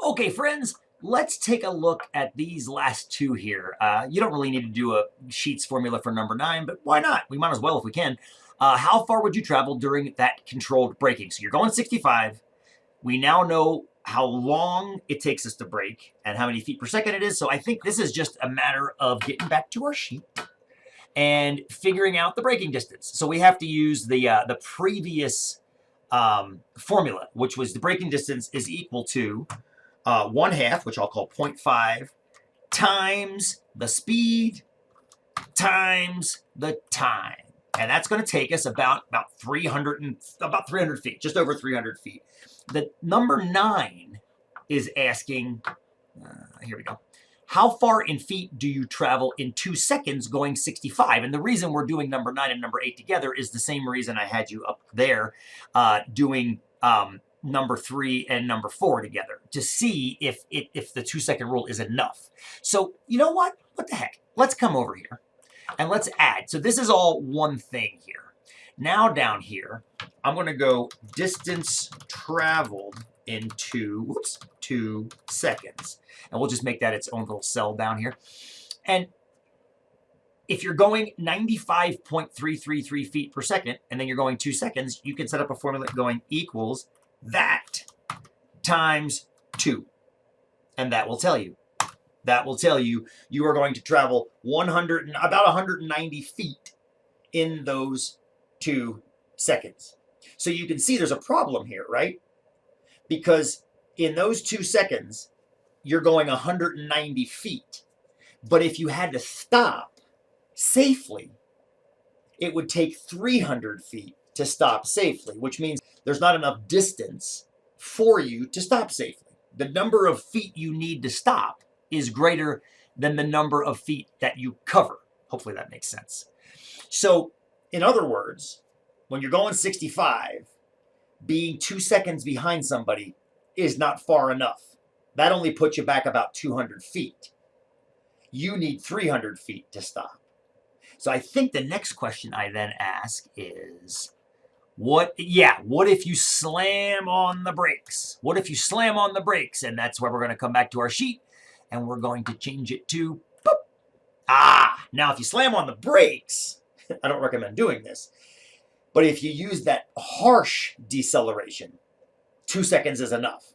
Okay, friends, let's take a look at these last two here. You don't really need to do a Sheets formula for number 9, but why not? We might as well if we can. How far would you travel during that controlled braking? So you're going 65. We now know how long it takes us to brake and how many feet per second it is. So I think this is just a matter of getting back to our sheet and figuring out the braking distance. So we have to use the previous formula, which was the braking distance is equal to 1/2, which I'll call 0.5, times the speed times the time. And that's going to take us about 300 feet, just over 300 feet. The number 9 is asking, here we go. How far in feet do you travel in 2 seconds going 65? And the reason we're doing number 9 and number 8 together is the same reason I had you up there doing number 3 and number 4 together to see if the 2-second rule is enough. So you know what? What the heck? Let's come over here and let's add. So this is all one thing here. Now down here, I'm going to go distance traveled in 2 seconds. And we'll just make that its own little cell down here. And if you're going 95.333 feet per second, and then you're going 2 seconds, you can set up a formula going equals that times 2. And that will tell you. That will tell you you are going to travel about 190 feet in those 2 seconds. So you can see there's a problem here, right? Because in those 2 seconds, you're going 190 feet. But if you had to stop safely, it would take 300 feet to stop safely, which means there's not enough distance for you to stop safely. The number of feet you need to stop is greater than the number of feet that you cover. Hopefully that makes sense. So, in other words, when you're going 65, being 2 seconds behind somebody is not far enough. That only puts you back about 200 feet. You need 300 feet to stop. So I think the next question I then ask is, what if you slam on the brakes? What if you slam on the brakes? And that's where we're going to come back to our sheet, and we're going to change it to boop. Now if you slam on the brakes, I don't recommend doing this, but if you use that harsh deceleration, 2 seconds is enough.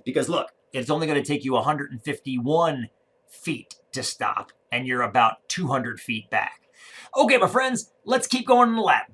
Because look, it's only going to take you 151 feet to stop, and you're about 200 feet back. Okay, my friends, let's keep going in the lab.